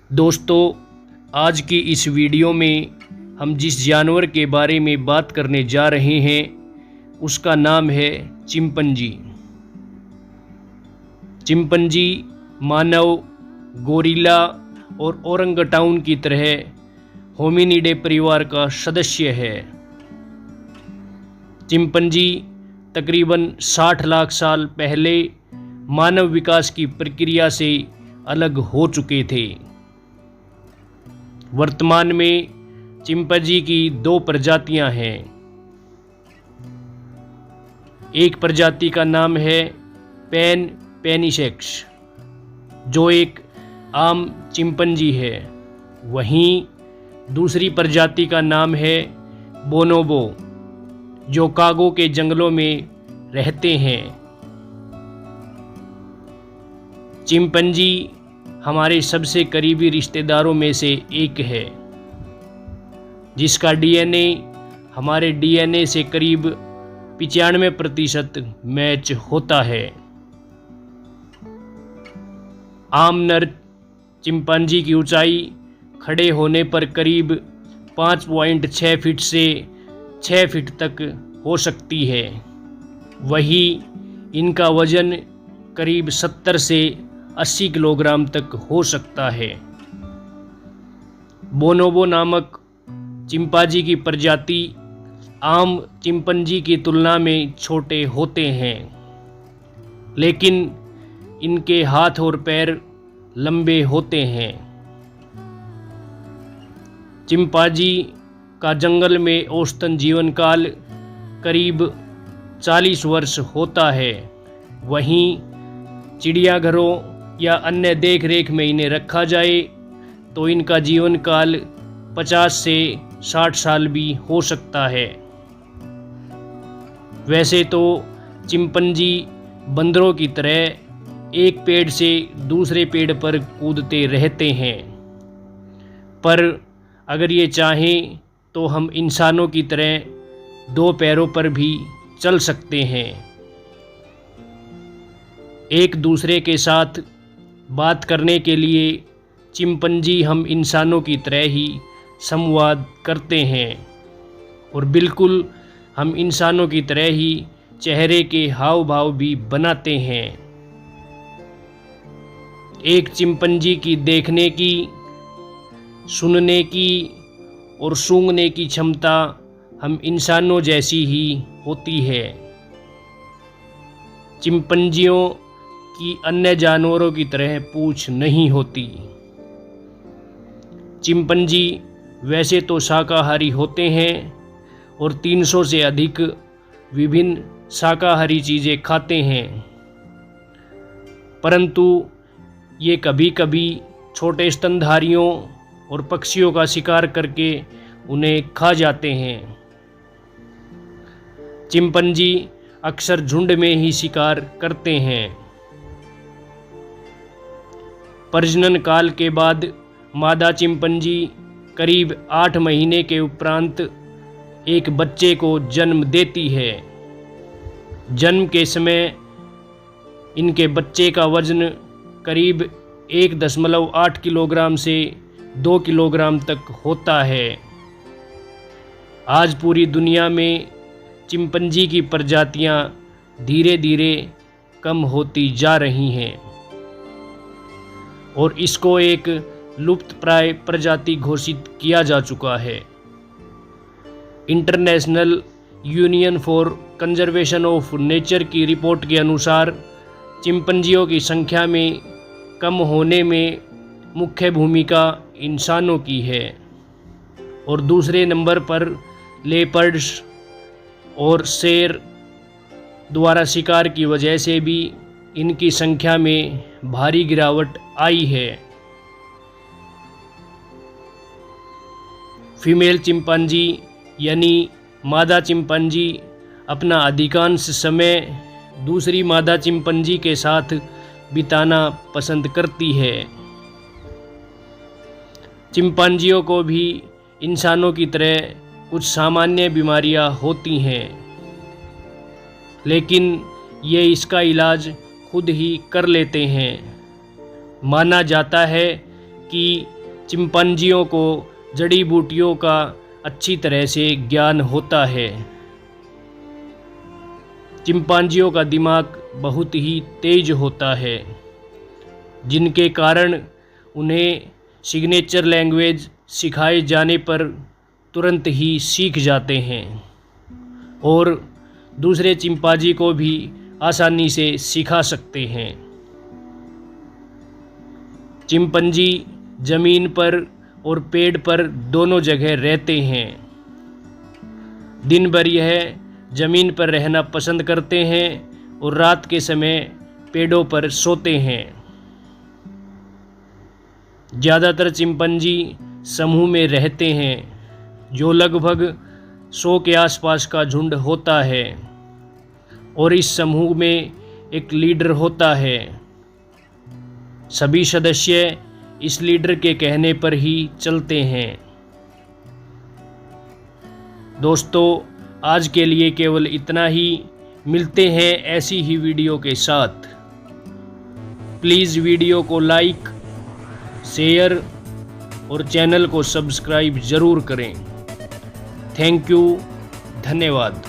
दोस्तों, आज की इस वीडियो में हम जिस जानवर के बारे में बात करने जा रहे हैं उसका नाम है चिंपैंजी। चिंपैंजी मानव, गोरिल्ला और ओरंगटाउन की तरह होमिनिडे परिवार का सदस्य है। चिंपैंजी तकरीबन 60 लाख साल पहले मानव विकास की प्रक्रिया से अलग हो चुके थे। वर्तमान में चिंपैंजी की 2 प्रजातियां हैं। एक प्रजाति का नाम है पैन पेनिसेक्स, जो एक आम चिंपैंजी है। वहीं दूसरी प्रजाति का नाम है बोनोबो, जो कांगो के जंगलों में रहते हैं। चिंपैंजी हमारे सबसे करीबी रिश्तेदारों में से एक है, जिसका डीएनए हमारे डीएनए से करीब 95% मैच होता है। आम नर चिंपैंजी की ऊंचाई खड़े होने पर करीब 5.6 फीट से 6 फीट तक हो सकती है। वहीं इनका वजन करीब 70 से 80 किलोग्राम तक हो सकता है। बोनोबो नामक चिंपैंजी की प्रजाति आम चिंपैंजी की तुलना में छोटे होते हैं, लेकिन इनके हाथ और पैर लंबे होते हैं। चिंपैंजी का जंगल में औसतन जीवन काल करीब 40 वर्ष होता है। वहीं चिड़ियाघरों या अन्य देख रेख में इन्हें रखा जाए तो इनका जीवन काल 50 से 60 साल भी हो सकता है। वैसे तो चिंपैंजी बंदरों की तरह एक पेड़ से दूसरे पेड़ पर कूदते रहते हैं, पर अगर ये चाहें तो हम इंसानों की तरह 2 पैरों पर भी चल सकते हैं। एक दूसरे के साथ बात करने के लिए चिंपैंजी हम इंसानों की तरह ही संवाद करते हैं और बिल्कुल हम इंसानों की तरह ही चेहरे के हाव भाव भी बनाते हैं। एक चिंपैंजी की देखने की, सुनने की और सूंघने की क्षमता हम इंसानों जैसी ही होती है। चिंपैंजियों की अन्य जानवरों की तरह पूंछ नहीं होती। चिंपैंजी वैसे तो शाकाहारी होते हैं और 300 से अधिक विभिन्न शाकाहारी चीज़ें खाते हैं, परंतु ये कभी कभी छोटे स्तनधारियों और पक्षियों का शिकार करके उन्हें खा जाते हैं। चिंपैंजी अक्सर झुंड में ही शिकार करते हैं। प्रजनन काल के बाद मादा चिंपैंजी करीब 8 महीने के उपरांत एक बच्चे को जन्म देती है। जन्म के समय इनके बच्चे का वजन करीब 1.8 किलोग्राम से 2 किलोग्राम तक होता है। आज पूरी दुनिया में चिंपैंजी की प्रजातियां धीरे धीरे कम होती जा रही हैं और इसको एक लुप्तप्राय प्रजाति घोषित किया जा चुका है। International union for conservation of nature की रिपोर्ट के अनुसार चिंपैंजियों की संख्या में कम होने में मुख्य भूमिका इंसानों की है और दूसरे नंबर पर लेपर्ड्स और शेर द्वारा शिकार की वजह से भी इनकी संख्या में भारी गिरावट आई है। फीमेल चिंपैंजी यानी मादा चिंपैंजी अपना अधिकांश समय दूसरी मादा चिंपैंजी के साथ बिताना पसंद करती है। चिंपैंजियों को भी इंसानों की तरह कुछ सामान्य बीमारियां होती हैं, लेकिन ये इसका इलाज खुद ही कर लेते हैं। माना जाता है कि चिंपांजियों को जड़ी बूटियों का अच्छी तरह से ज्ञान होता है। चिंपांजियों का दिमाग बहुत ही तेज होता है, जिनके कारण उन्हें सिग्नेचर लैंग्वेज सिखाए जाने पर तुरंत ही सीख जाते हैं और दूसरे चिंपांजी को भी आसानी से सिखा सकते हैं। चिंपांजी ज़मीन पर और पेड़ पर दोनों जगह रहते हैं। दिन भर यह ज़मीन पर रहना पसंद करते हैं और रात के समय पेड़ों पर सोते हैं। ज़्यादातर चिंपांजी समूह में रहते हैं, जो लगभग 100 के आसपास का झुंड होता है और इस समूह में एक लीडर होता है। सभी सदस्य इस लीडर के कहने पर ही चलते हैं। दोस्तों, आज के लिए केवल इतना ही। मिलते हैं ऐसी ही वीडियो के साथ। प्लीज़ वीडियो को लाइक, शेयर और चैनल को सब्सक्राइब ज़रूर करें। थैंक यू, धन्यवाद।